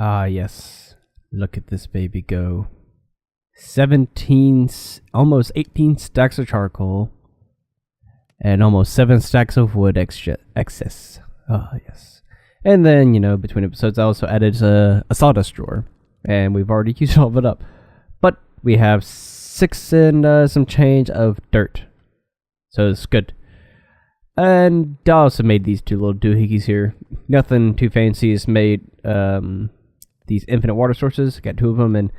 Ah, yes. Look at this baby go. 17, almost 18 stacks of charcoal. And almost 7 stacks of wood excess. Ah, yes. And then, between episodes, I also added a sawdust drawer. And we've already used all of it up. But we have 6 and some change of dirt. So it's good. And I also made these 2 little doohickeys here. Nothing too fancy. It's made these infinite water sources. Got 2 of them and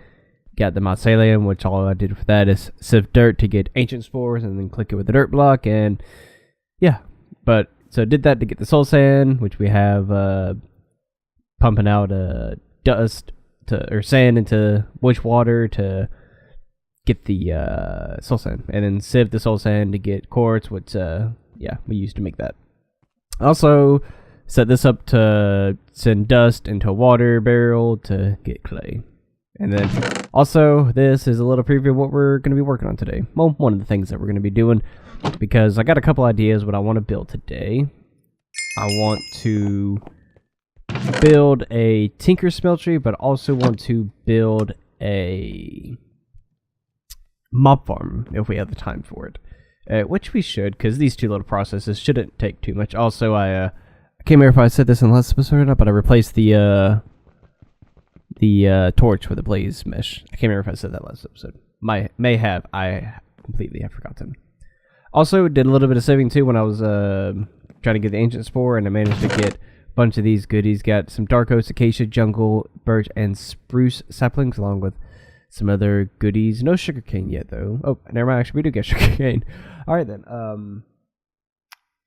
got the mycelium, which all I did for that is sift dirt to get ancient spores and then click it with the dirt block. And yeah, but so I did that to get the soul sand, which we have pumping out dust or sand into bush water to get the soul sand, and then sieve the soul sand to get quartz, which yeah, we used to make that. Also set this up to send dust into a water barrel to get clay. And then also this is a little preview of what we're going to be working on today. Well, one of the things that we're going to be doing, because I got a couple ideas what I want to build today. I want to build a tinker smeltry, but also want to build a mob farm if we have the time for it. Which we should, because these 2 little processes shouldn't take too much. Also, I can't remember if I said this in the last episode or not, but I replaced the torch with a blaze mesh. I can't remember if I said that last episode. May have. I completely have forgotten. Also, did a little bit of saving too when I was trying to get the ancient spore, and I managed to get a bunch of these goodies. Got some dark oak, acacia, jungle, birch, and spruce saplings, along with some other goodies. No sugarcane yet, though. Oh, never mind. Actually, we do get sugarcane. All right, then.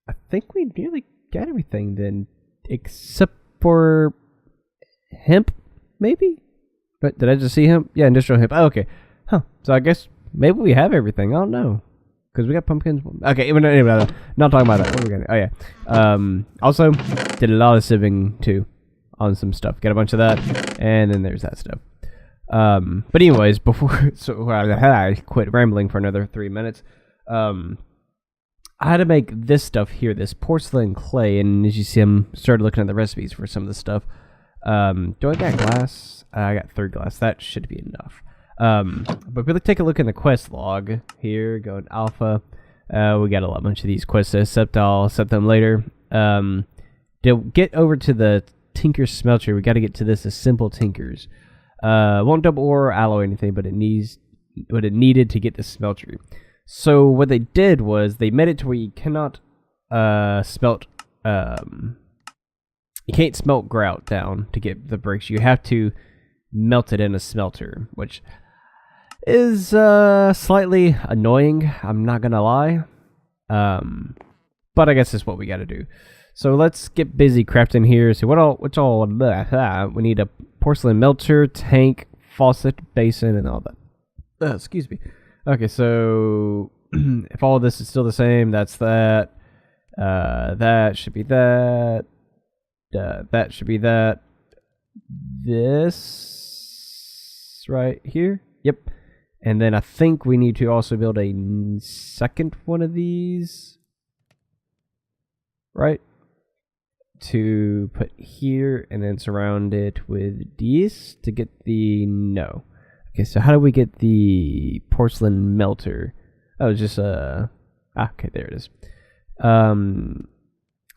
I think we nearly got everything then, except for hemp, maybe? But did I just see hemp? Yeah, industrial hemp. Oh, okay. Huh. So I guess maybe we have everything. I don't know. Because we got pumpkins. Okay, anyway, not talking about that. What are we gonna? Oh, yeah. Also, did a lot of sieving, too, on some stuff. Got a bunch of that, and then there's that stuff. But anyways, before I quit rambling for another 3 minutes, I had to make this stuff here, this porcelain clay, and as you see, I'm started looking at the recipes for some of this stuff. Do I got glass? I got 3 glass. That should be enough. But if we take a look in the quest log here, going alpha, we got a bunch of these quests, except I'll set them later. To get over to the tinker smelter, we got to get to this as simple tinkers. Won't double or alloy anything, but it needs what it needed to get the smeltery. So what they did was they made it to where you cannot smelt. You can't smelt grout down to get the bricks. You have to melt it in a smelter, which is slightly annoying. I'm not gonna lie, but I guess that's what we got to do. So let's get busy crafting here. So which all we need a porcelain melter, tank, faucet, basin, and all that. Excuse me. Okay, so if all of this is still the same, that's that. That should be that. That should be that. This right here. Yep. And then I think we need to also build a second one of these. Right? To put here and then surround it with these to get the no. Okay, so how do we get the porcelain melter? Oh, it's just okay, there it is.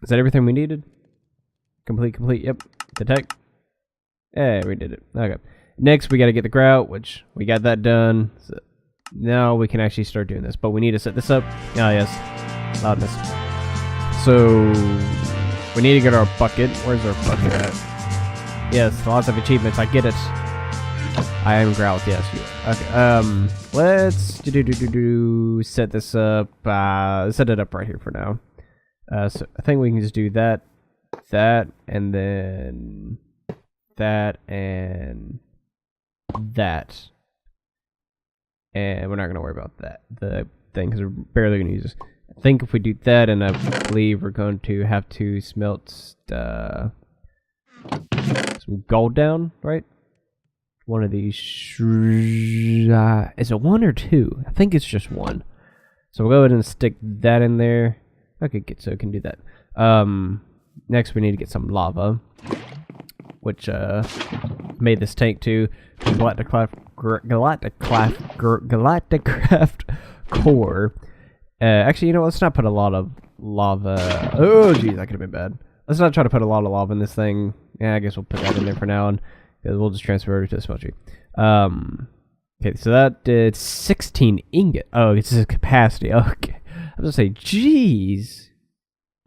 Is that everything we needed? Complete, yep. Detect. Hey, we did it. Okay. Next, we got to get the grout, which we got that done. So now we can actually start doing this, but we need to set this up. Oh, yes. Loudness. So we need to get our bucket. Where's our bucket at? Yes, lots of achievements. I get it. I am grout. Yes, you are. Okay. Let's set this up. Set it up right here for now. So I think we can just do that, and then that, and that. And we're not gonna worry about the thing because we're barely gonna use this. I think if we do that, and I believe we're going to have to smelt some gold down, right? One of these. Is it 1 or 2? I think it's just 1. So we'll go ahead and stick that in there. Okay, so it can do that. Next, we need to get some lava, which made this tank too. Galacticraft core. Actually, you know, let's not put a lot of lava. Oh, geez, that could have been bad. Let's not try to put a lot of lava in this thing. Yeah, I guess we'll put that in there for now, and we'll just transfer it to the smeltry. Okay, so that did 16 ingot. Oh, it's a capacity. Okay, I was gonna say, geez.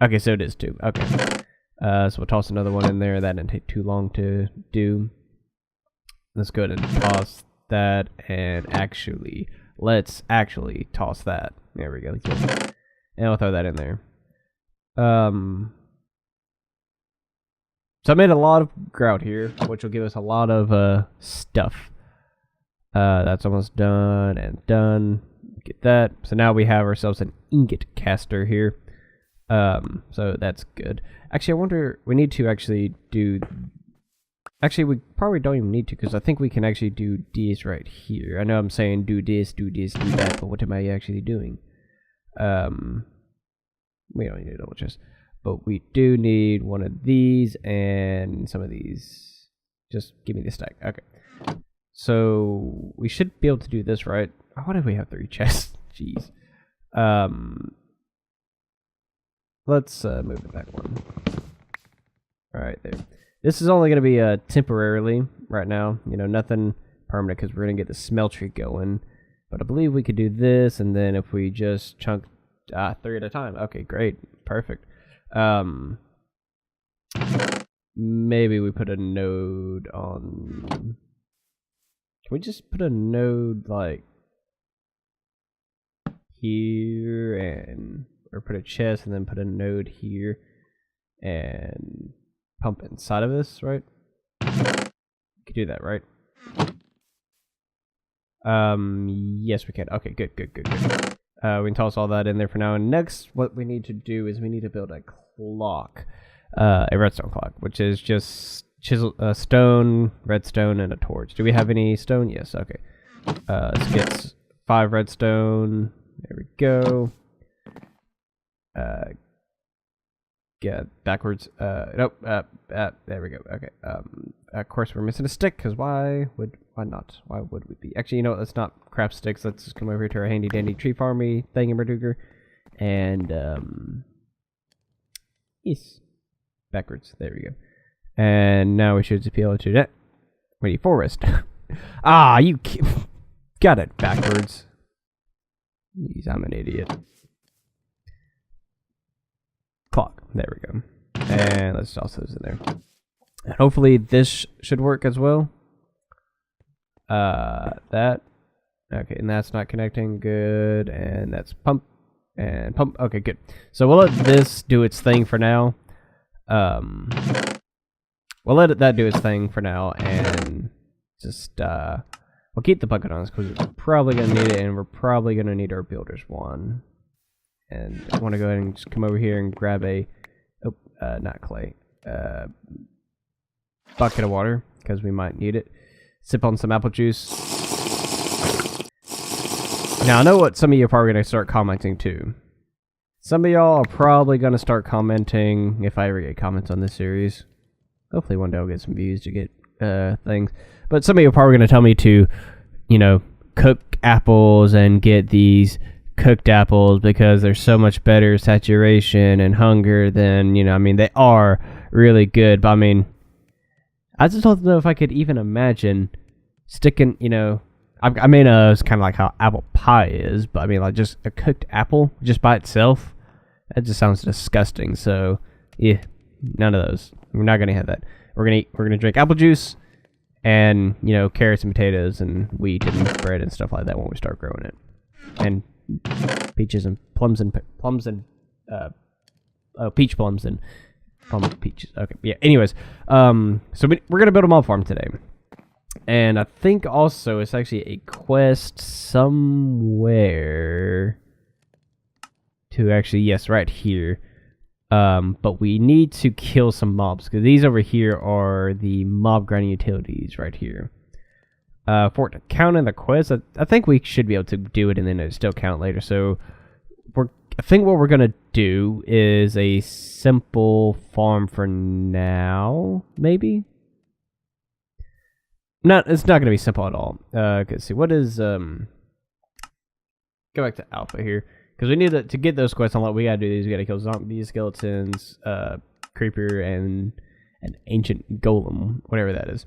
Okay, so it is 2. Okay, so we'll toss another one in there. That didn't take too long to do. Let's go ahead and toss that, and let's actually toss that. There we go. And I'll throw that in there. So I made a lot of grout here, which will give us a lot of stuff. That's almost done and done. Get that. So now we have ourselves an ingot caster here. So that's good. Actually, I wonder, we need to actually do... Actually, we probably don't even need to, because I think we can actually do this right here. I know I'm saying do this, do that, but what am I actually doing? We don't need a double chest. But we do need one of these and some of these. Just give me the stack. Okay. So we should be able to do this, right? Oh, why do we have 3 chests? Jeez. Let's move it back one. Alright, there. This is only going to be temporarily right now. You know, nothing permanent because we're going to get the smeltry going. But I believe we could do this, and then if we just chunk 3 at a time. Okay, great. Perfect. Maybe we put a node on... Can we just put a node, like, here, and... Or put a chest, and then put a node here, and... pump inside of this, right? We could do that, right? Yes, we can. Okay, good. We can toss all that in there for now. And next, what we need to do is we need to build a clock, a redstone clock, which is just stone, redstone, and a torch. Do we have any stone? Yes. Okay. Let's get 5 redstone. There we go. Get backwards. Nope. There we go. Okay. Of course, we're missing a stick, because why not? Why would we be? Actually, you know what? Let's not craft sticks. Let's just come over here to our handy dandy tree farmy thingamajigger. And, yes. Backwards. There we go. And now we should just be able to do that. We need forest. Ah, you got it backwards. Jeez, I'm an idiot. Clock. There we go. And let's toss those in there. And hopefully this should work as well. That. Okay, and that's not connecting. Good. And that's pump. And pump. Okay, good. So we'll let this do its thing for now. We'll let that do its thing for now. And just, we'll keep the bucket on us because we're probably going to need it. And we're probably going to need our builder's one. And I want to go ahead and just come over here and grab a, not clay, bucket of water, because we might need it. Sip on some apple juice. Now, I know what some of you are probably going to start commenting too. Some of y'all are probably going to start commenting, if I ever get comments on this series. Hopefully one day I'll get some views to get things. But some of you are probably going to tell me to, you know, cook apples and get these cooked apples because they're so much better saturation and hunger than, you know, I mean, they are really good, but I mean, I just don't know if I could even imagine sticking, you know, I mean, it's kind of like how apple pie is, but I mean, like, just a cooked apple just by itself, that just sounds disgusting. So yeah, none of those. We're not gonna have that. We're gonna drink apple juice and, you know, carrots and potatoes and wheat and bread and stuff like that when we start growing it. And peaches and plums and peach plums and plum peaches. Okay, yeah. Anyways, so we're gonna build a mob farm today, and I think also it's actually a quest somewhere to actually, yes, right here. But we need to kill some mobs because these over here are the mob grinding utilities right here. For it to count in the quest, I think we should be able to do it and then it still count later. So I think what we're gonna do is a simple farm for now, maybe. It's not gonna be simple at all. Let's see. What is Go back to alpha here because we need to get those quests unlocked. We gotta do these. We gotta kill zombies, skeletons, creeper, and an ancient golem, whatever that is.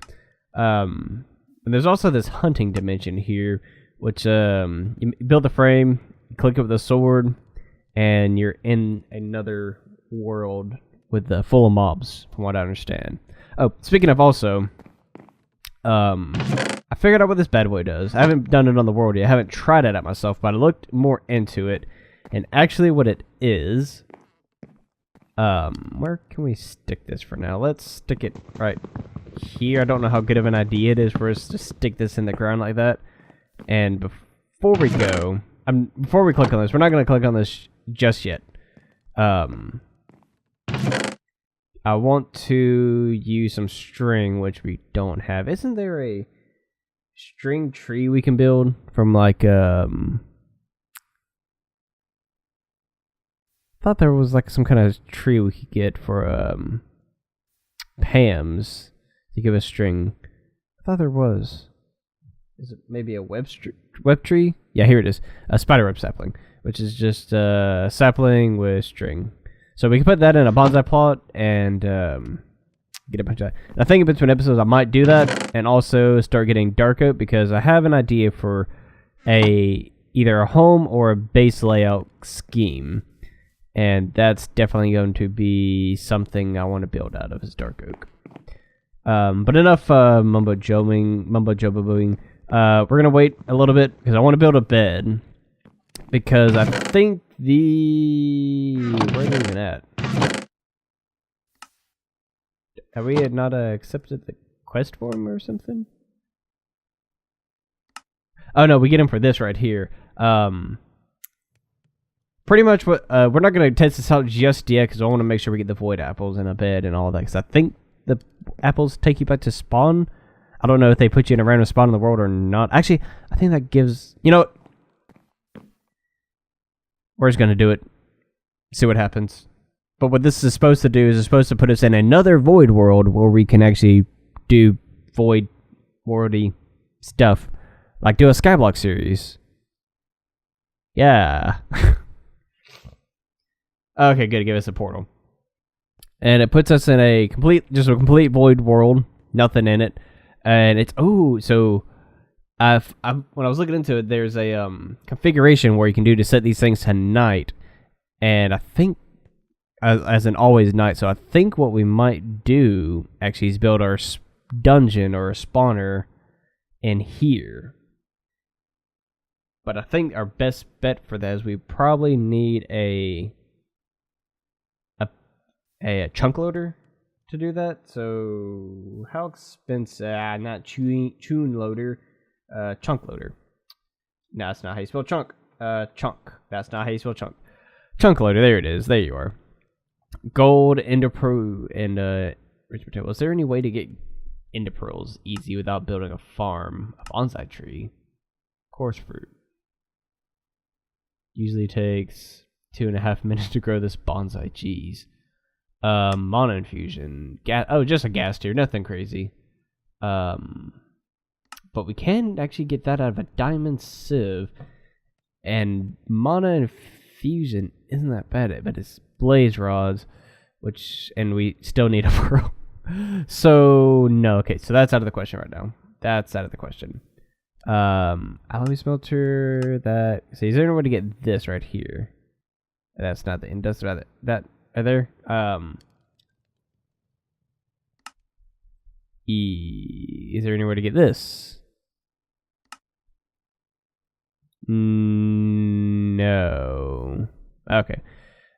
And there's also this hunting dimension here, which you build a frame, you click it with a sword, and you're in another world with full of mobs, from what I understand. Oh, speaking of also, I figured out what this bad boy does. I haven't done it on the world yet. I haven't tried it out myself, but I looked more into it, and actually what it is, where can we stick this for now? Let's stick it right here. I don't know how good of an idea it is for us to stick this in the ground like that. And before we go, before we click on this, we're not going to click on this just yet. I want to use some string, which we don't have. Isn't there a string tree we can build from like I thought there was like some kind of tree we could get for Pam's to give us string. I thought there was. Is it maybe a web tree? Yeah, here it is. A spiderweb sapling, which is just a sapling with string. So we can put that in a bonsai plot and get a bunch of that. And I think in between episodes I might do that and also start getting dark oak because I have an idea for either a home or a base layout scheme. And that's definitely going to be something I want to build out of is dark oak. But enough mumbo jumboing. We're gonna wait a little bit because I want to build a bed because I think where are they even at? Have we not accepted the quest form or something? Oh no, we get him for this right here. Pretty much what we're not gonna test this out just yet because I want to make sure we get the void apples in a bed and all that. Because I think the apples take you back to spawn. I don't know if they put you in a random spot in the world or not. Actually, I think that gives... You know what? We're just going to do it. See what happens. But what this is supposed to do is it's supposed to put us in another void world where we can actually do void worldy stuff. Like do a Skyblock series. Yeah. Okay, good. Give us a portal. And it puts us in a complete void world. Nothing in it. And it's so when I was looking into it, there's a configuration where you can do to set these things to night, and I think as in always night. So I think what we might do actually is build our dungeon or a spawner in here. But I think our best bet for that is we probably need a chunk loader to do that. So how expensive? Not tune loader, chunk loader. No, that's not how you spell chunk. Chunk. That's not how you spell chunk. Chunk loader. There it is. There you are. Gold, ender pearl, and rich potato. Is there any way to get ender pearls easy without building a farm, a bonsai tree? Coarse fruit. Usually takes 2.5 minutes to grow this bonsai. Jeez. Mana infusion. Just a gas tier, nothing crazy. But we can actually get that out of a diamond sieve. And mana infusion isn't that bad, but it's blaze rods, and we still need a pearl. So no, okay, so that's out of the question right now. That's out of the question. Alloy smelter. So is there any way to get this right here? That's not the industrial. That are there? Is there any way to get this? No. Okay.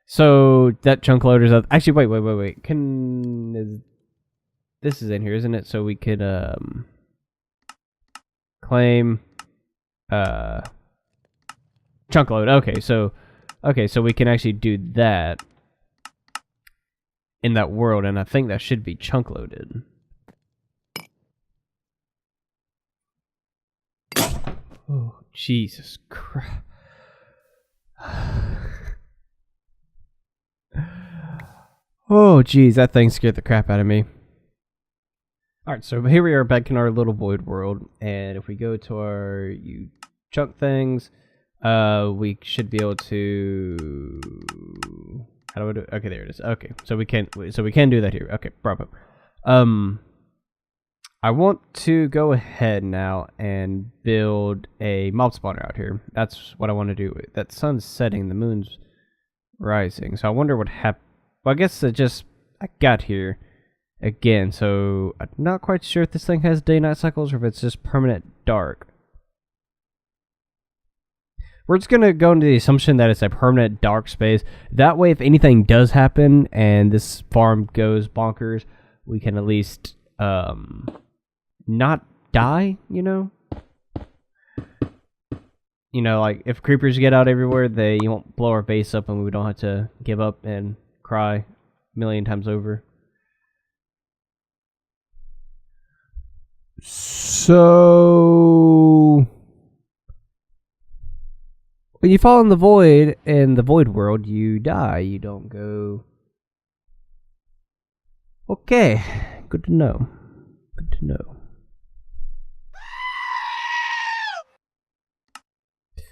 So that chunk loader's up. Actually, wait. This is in here, isn't it? So we could claim chunk load. Okay, so we can actually do that in that world, and I think that should be chunk loaded. Oh, Jesus Christ. Oh, geez, that thing scared the crap out of me. Alright, so here we are back in our little void world, and if we go to our chunk things, we should be able to... How do I do it? Okay, there it is. Okay, so we can do that here. Okay, bravo. I want to go ahead now and build a mob spawner out here. That's what I want to do. That sun's setting, the moon's rising, so I wonder what happened. Well, I guess I got here again, so I'm not quite sure if this thing has day-night cycles or if it's just permanent dark. We're just going to go into the assumption that it's a permanent dark space. That way, if anything does happen and this farm goes bonkers, we can at least not die, you know? You know, like, if creepers get out everywhere, they won't blow our base up and we don't have to give up and cry a million times over. So, when you fall in the void world, you die. You don't go. Okay, good to know. Good to know.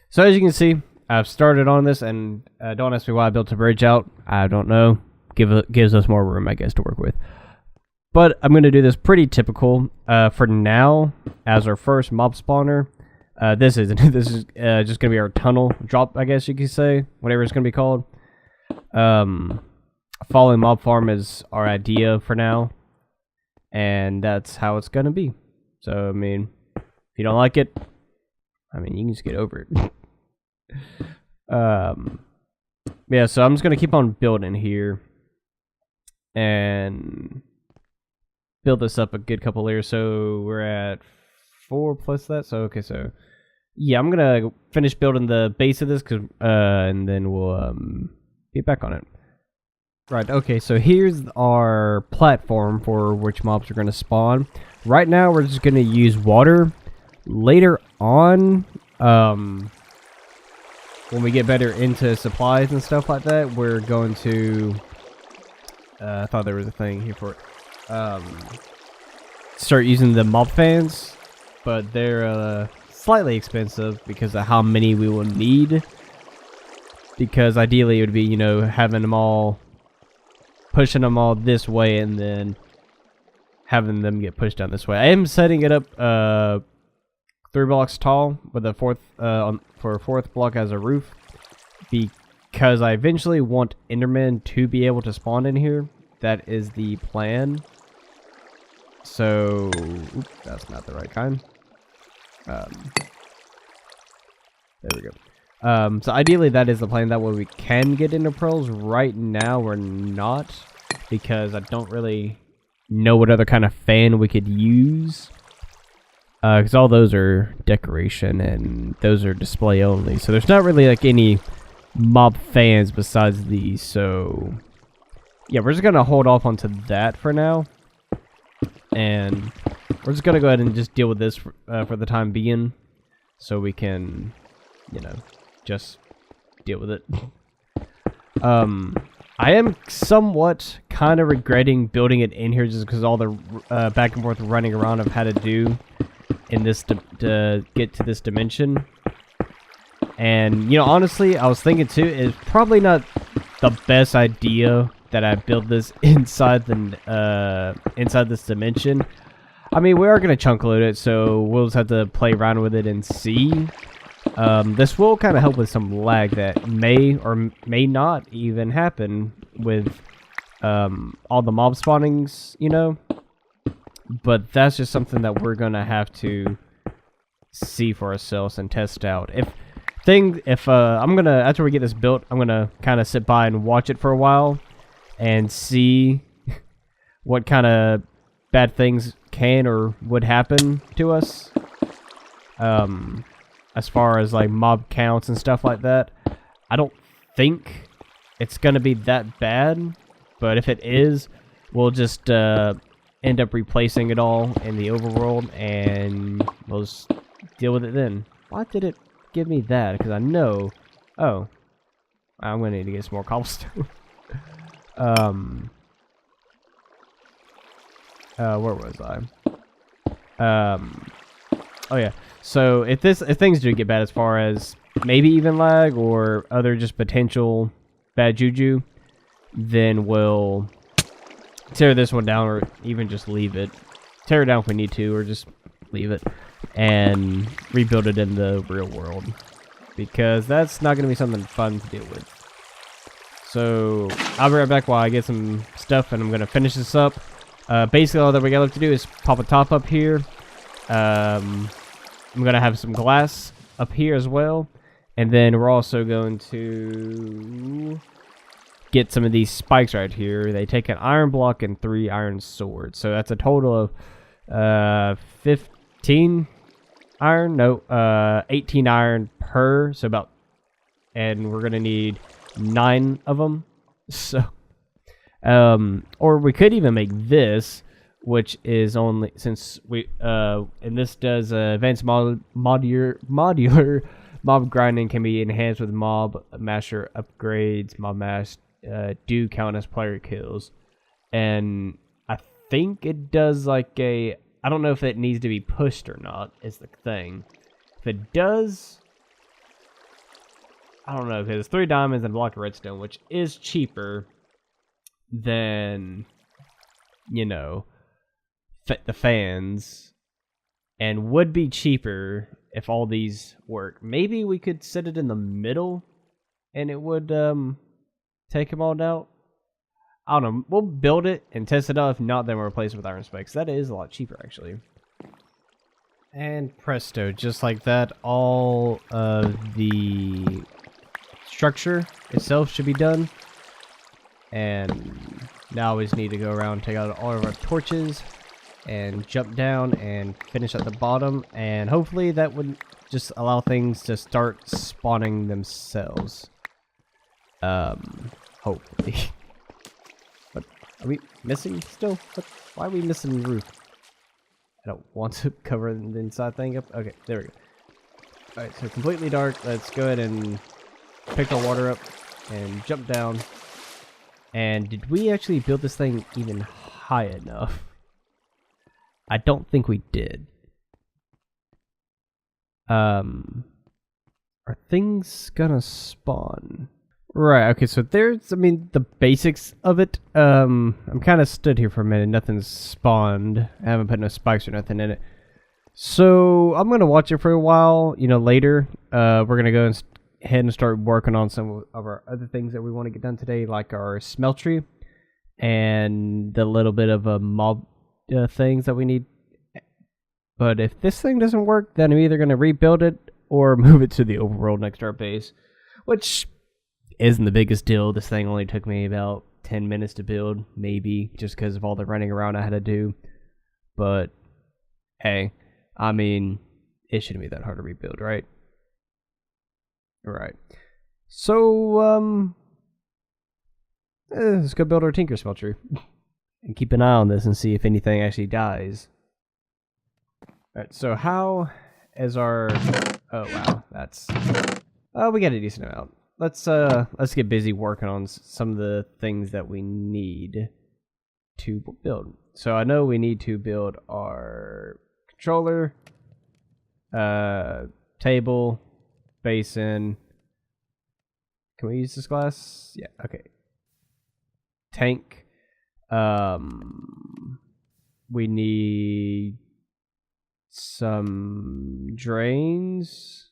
So as you can see, I've started on this, and don't ask me why I built a bridge out. I don't know. Gives us more room, I guess, to work with. But I'm going to do this pretty typical for now as our first mob spawner. This is just going to be our tunnel drop, I guess you could say, whatever it's going to be called. Falling mob farm is our idea for now, and that's how it's going to be. So, I mean, if you don't like it, I mean, you can just get over it. Yeah, so I'm just going to keep on building here and build this up a good couple layers. So we're at 4 plus that. So okay, so yeah, I'm gonna finish building the base of this, and then we'll get back on it. Right. Okay. So here's our platform for which mobs are gonna spawn. Right now, we're just gonna use water. Later on, when we get better into supplies and stuff like that, we're going to. I thought there was a thing here for it. Start using the mob fans, but they're slightly expensive because of how many we will need. Because ideally it would be, you know, having them all, pushing them all this way and then having them get pushed down this way. I am setting it up 3 blocks tall with a for a fourth block as a roof, because I eventually want Endermen to be able to spawn in here. That is the plan. So, oops, that's not the right kind. There we go. So ideally that is the plan. That way we can get into pearls. Right now we're not, because I don't really know what other kind of fan we could use. Because all those are decoration and those are display only. So there's not really like any mob fans besides these. So yeah, we're just going to hold off onto that for now. And we're just going to go ahead and just deal with this for the time being. So we can, you know, just deal with it. I am somewhat kind of regretting building it in here just because all the back and forth running around I've had to do in this to get to this dimension. And, you know, honestly, I was thinking too, it's probably not the best idea that I build this inside this dimension. I mean, we are going to chunk load it, so we'll just have to play around with it and see. This will kind of help with some lag that may or may not even happen with all the mob spawnings, you know. But that's just something that we're going to have to see for ourselves and test out. I'm going to, after we get this built, I'm going to kind of sit by and watch it for a while and see what kind of bad things can or would happen to us. As far as like mob counts and stuff like that. I don't think it's going to be that bad, but if it is, we'll just end up replacing it all in the overworld, and we'll just deal with it then. Why did it give me that? Because I know... Oh. I'm going to need to get some more cobblestone. Where was I? Oh yeah. So if things do get bad as far as maybe even lag or other just potential bad juju, then we'll tear this one down or even just leave it. Tear it down if we need to, or just leave it and rebuild it in the real world, because that's not going to be something fun to deal with. So I'll be right back while I get some stuff, and I'm going to finish this up. Basically all that we got left to do is pop a top up here. I'm going to have some glass up here as well, and then we're also going to get some of these spikes right here. They take an iron block and 3 iron swords, so that's a total of 15 iron. No, 18 iron per. So about, and we're gonna need 9 of them. So, or we could even make this, which is only, since we and this does advanced modular mob grinding can be enhanced with mob master upgrades. Mob mash do count as player kills, and I think it does like a, I don't know if it needs to be pushed or not is the thing. If it does, I don't know, because it's 3 diamonds and a block of redstone, which is cheaper than, you know, the fans, and would be cheaper if all these work. Maybe we could set it in the middle and it would take them all out. I don't know. We'll build it and test it out. If not, then we'll replace it with iron spikes. That is a lot cheaper, actually. And presto, just like that, all of the structure itself should be done. And now we just need to go around, take out all of our torches, and jump down and finish at the bottom. And hopefully that would just allow things to start spawning themselves. Hopefully. What are we missing still? Why are we missing the roof? I don't want to cover the inside thing up. Okay, there we go. Alright, so completely dark. Let's go ahead and pick our water up and jump down. And did we actually build this thing even high enough? I don't think we did. Are things gonna spawn? Right, okay, so there's, I mean, the basics of it. I'm kind of stood here for a minute. Nothing's spawned. I haven't put no spikes or nothing in it. So I'm going to watch it for a while. You know, later, we're going to go ahead and start working on some of our other things that we want to get done today, like our smeltry and the little bit of a mob things that we need. But if this thing doesn't work, then I'm either going to rebuild it or move it to the overworld next to our base, which isn't the biggest deal. This thing only took me about 10 minutes to build, maybe, just because of all the running around I had to do. But hey, I mean, it shouldn't be that hard to rebuild, right? Alright. So, let's go build our Tinker Smeltery. And keep an eye on this and see if anything actually dies. Alright, so how is our... Oh, wow, that's... Oh, we got a decent amount. Let's get busy working on some of the things that we need to build. So I know we need to build our controller, table, basin. Can we use this glass? Yeah, okay. Tank. We need some drains.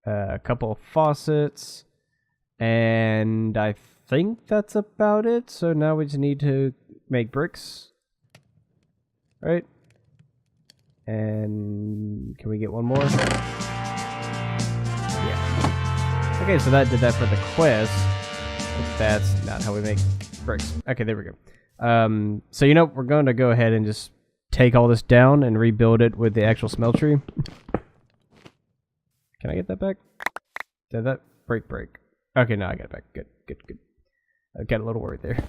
A couple of faucets, and I think that's about it. So now we just need to make bricks, right? And can we get one more? Yeah. Okay, so that did that for the quest. But that's not how we make bricks. Okay, there we go. So you know, we're going to go ahead and just take all this down and rebuild it with the actual smeltery. Can I get that back? Did that break? Okay, no, I got it back. Good. I got a little worried there.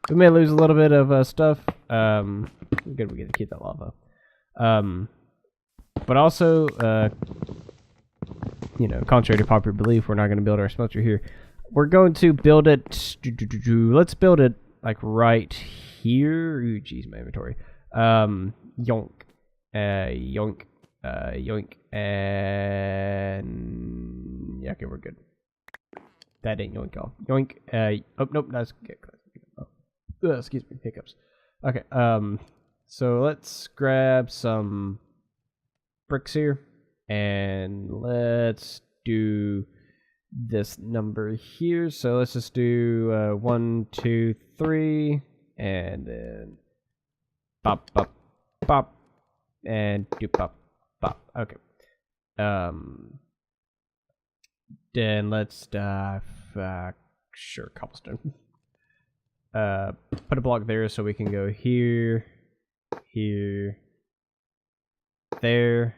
We may lose a little bit of stuff. Good, we get to keep that lava. But also, you know, contrary to popular belief, we're not going to build our smelter here. We're going to build it. Let's build it like right here. Ooh, jeez, my inventory. Yoink, yoink, yoink, and yeah, okay, we're good. That ain't yoink off. Yoink. Oh nope, that's excuse me, hiccups. Okay. So let's grab some bricks here, and let's do this number here. So let's just do 1, 2, 3, and then pop, pop, pop, and do pop, pop. Okay. Then let's sure, cobblestone. Put a block there so we can go here, here, there.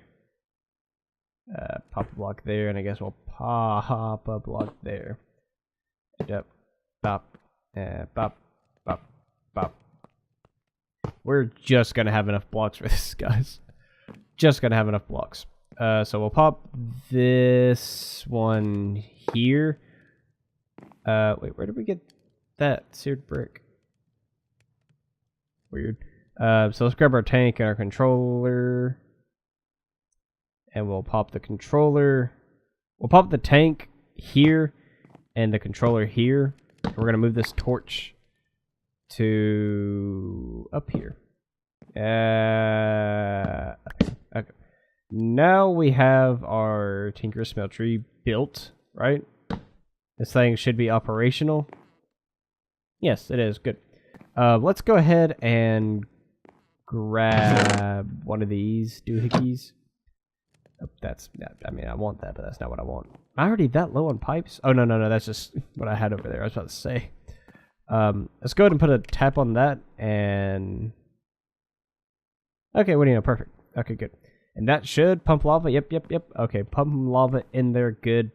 Pop a block there, and I guess we'll pop a block there. And up, pop, pop, pop, pop. We're just gonna have enough blocks for this, guys. Just gonna have enough blocks. So we'll pop this one here. Wait, where did we get that seared brick? Weird. So let's grab our tank and our controller. And we'll pop the controller. We'll pop the tank here and the controller here. We're going to move this torch to up here. Okay. Now we have our Tinker Smeltry built, right? This thing should be operational. Yes, it is. Good. Let's go ahead and grab one of these doohickeys. Oh, I mean, I want that, but that's not what I want. Am I already that low on pipes? Oh, no, that's just what I had over there. I was about to say. Let's go ahead and put a tap on that, and... Okay, what do you know? Perfect. Okay, good. And that should pump lava. Yep. Okay, pump lava in there. Good.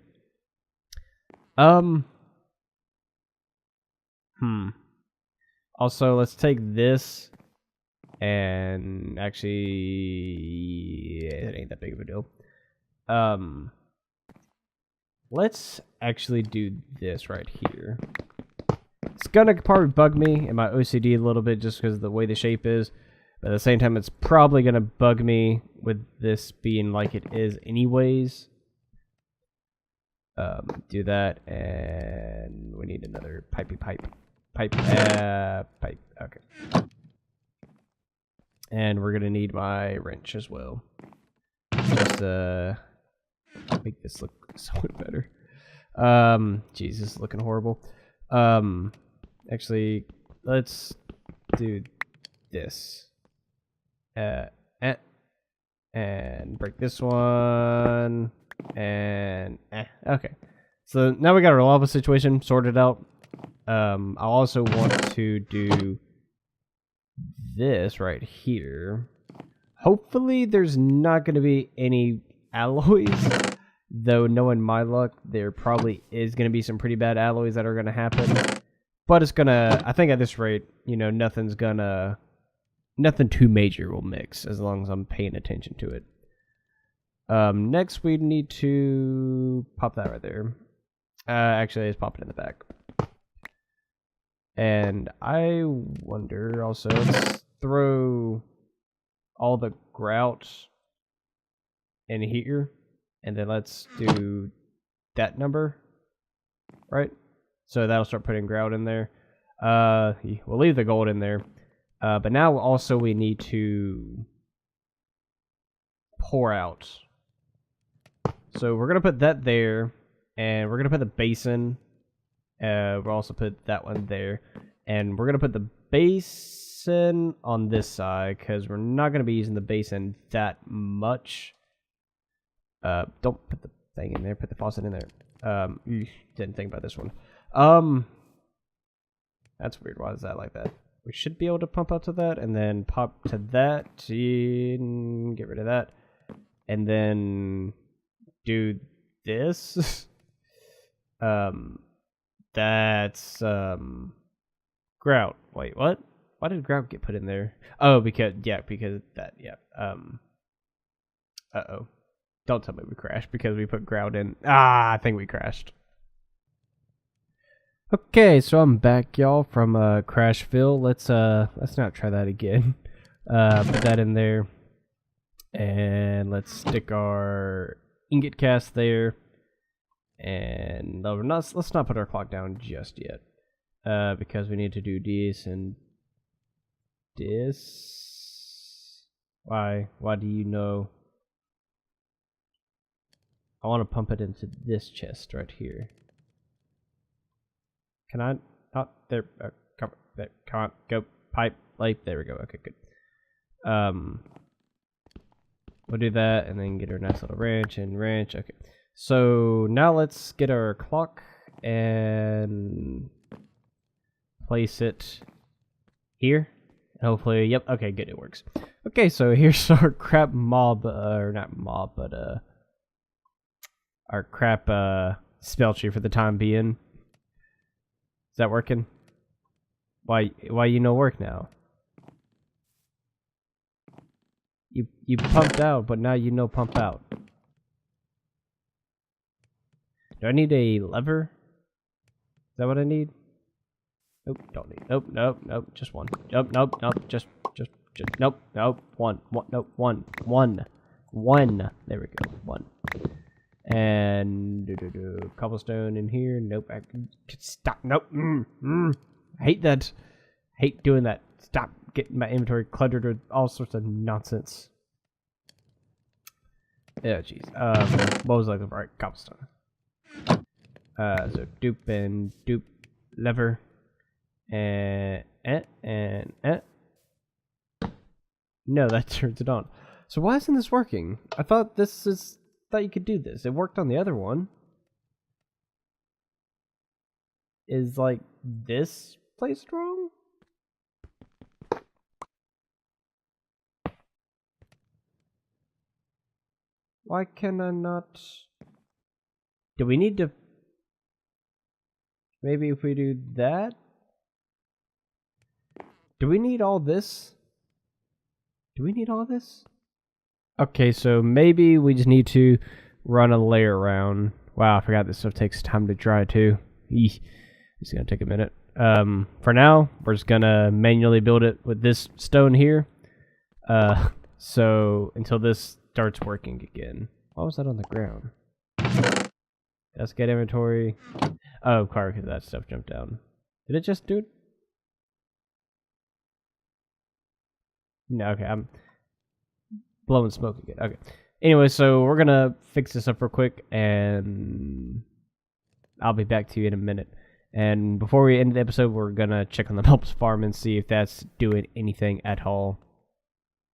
Also, let's take this, and actually, it ain't that big of a deal. Let's actually do this right here. It's gonna probably bug me in my OCD a little bit just because of the way the shape is. But at the same time, it's probably gonna bug me with this being like it is anyways. Do that, and we need another pipe. Okay. And we're gonna need my wrench as well. Just make this look so much better. Jeez, this is looking horrible. Actually, let's do this. And break this one. And okay. So now we got our lava situation sorted out. I also want to do this right here. Hopefully there's not going to be any alloys, though knowing my luck, there probably is going to be some pretty bad alloys that are going to happen. But it's going to, I think at this rate, you know, nothing too major will mix as long as I'm paying attention to it. Next we need to pop that right there. Actually, let's pop it in the back. And I wonder also, let's throw all the grout in here, and then let's do that number, right? So that'll start putting grout in there. We'll leave the gold in there. But now also we need to pour out. So we're going to put that there, and we're going to put the basin. We'll also put that one there. And we're going to put the basin on this side, because we're not going to be using the basin that much. Don't put the thing in there. Put the faucet in there. Didn't think about this one. That's weird. Why is that like that? We should be able to pump out to that, and then pop to that. Get rid of that. And then do this. That's grout. Wait, what? Why did grout get put in there? Oh, because that, yeah. Uh-oh. Don't tell me we crashed because we put grout in. I think we crashed. Okay, so I'm back, y'all, from Crashville. Let's not try that again. Put that in there, and let's stick our ingot cast there. And no, let's not put our clock down just yet, because we need to do this and this. Why? Why do you know? I want to pump it into this chest right here. Can I not there? Come on, go pipe light. There we go. Okay, good. We'll do that and then get our nice little wrench and wrench. Okay, so now let's get our clock and place it here. Hopefully, yep. Okay, good. It works. Okay, so here's our crap mob, or not mob, but our crap smeltry for the time being. Is that working? Why you no work now? You pumped out, but now you no pump out. Do I need a lever? Is that what I need? Nope, don't need. Nope, just one. Nope, just nope, one. There we go, one. And cobblestone in here. Nope. I can stop. Nope. I hate that. Hate doing that. Stop getting my inventory cluttered with all sorts of nonsense. Yeah, jeez. What was I looking for? Alright, cobblestone. So dupe and dupe lever. And no, that turns it on. So why isn't this working? I thought you could do this. It worked on the other one. Is like this placed wrong? Why can I not? Do we need to? Maybe if we do that? Do we need all this? Do we need all this? Okay, so maybe we just need to run a layer around. Wow, I forgot this stuff takes time to dry too. Eesh. It's gonna take a minute. For now, we're just gonna manually build it with this stone here. So until this starts working again. Why was that on the ground? Let's get inventory. Oh, car, because that stuff jumped down. Did it just do it? No, okay, I'm blowing smoke again. Okay. Anyway, so we're gonna fix this up real quick, and I'll be back to you in a minute. And before we end the episode, we're gonna check on the Melps farm and see if that's doing anything at all.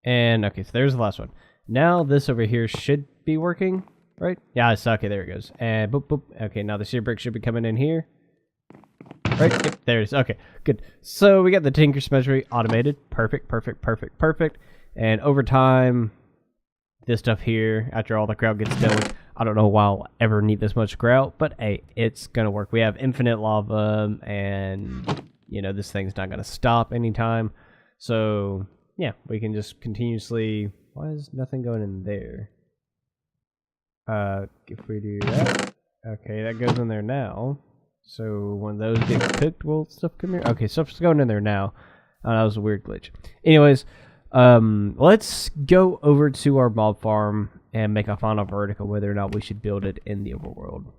And okay, so there's the last one. Now this over here should be working, right? Yeah, it's okay. There it goes. And boop boop. Okay, now the shear brick should be coming in here. Right? Yep, there it is. Okay, good. So we got the Tinker Smeltery automated. Perfect. And over time, this stuff here, after all the grout gets done, which I don't know why I'll ever need this much grout, but hey, it's gonna work. We have infinite lava, and you know this thing's not gonna stop anytime. So yeah, we can just continuously. Why is nothing going in there? If we do that, okay, that goes in there now. So when those get cooked, will stuff come here? Okay, stuff's going in there now. That was a weird glitch. Anyways, let's go over to our mob farm and make a final verdict on whether or not we should build it in the overworld.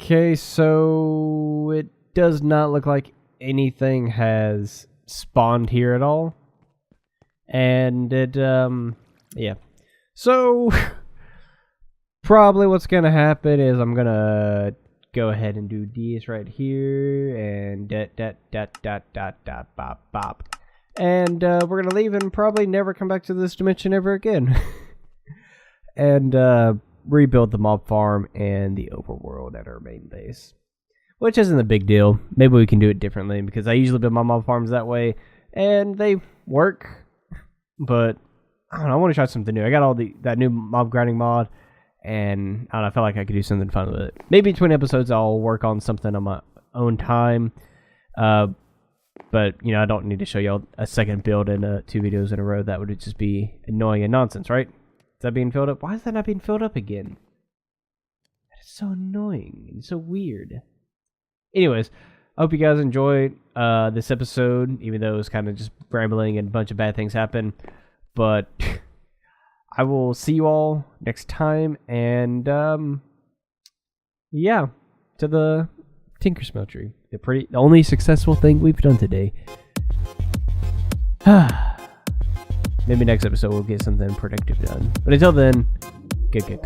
Okay, so it does not look like anything has spawned here at all. And it, yeah. So, probably what's gonna happen is I'm gonna go ahead and do this right here, and bop. And we're gonna leave and probably never come back to this dimension ever again. And rebuild the mob farm and the overworld at our main base. Which isn't a big deal. Maybe we can do it differently, because I usually build my mob farms that way, and they work. But I don't know, I want to try something new. I got all that new mob grinding mod, and I don't know, I felt like I could do something fun with it. Maybe between episodes I'll work on something on my own time. But you know, I don't need to show y'all a second build in 2 videos in a row. That would just be annoying and nonsense, right? Is that being filled up? Why is that not being filled up again? That is so annoying and so weird. Anyways, I hope you guys enjoyed this episode, even though it was kind of just rambling and a bunch of bad things happened. But I will see you all next time, and yeah, to the Tinker Smeltry, the only successful thing we've done today. Maybe next episode we'll get something productive done. But until then, good.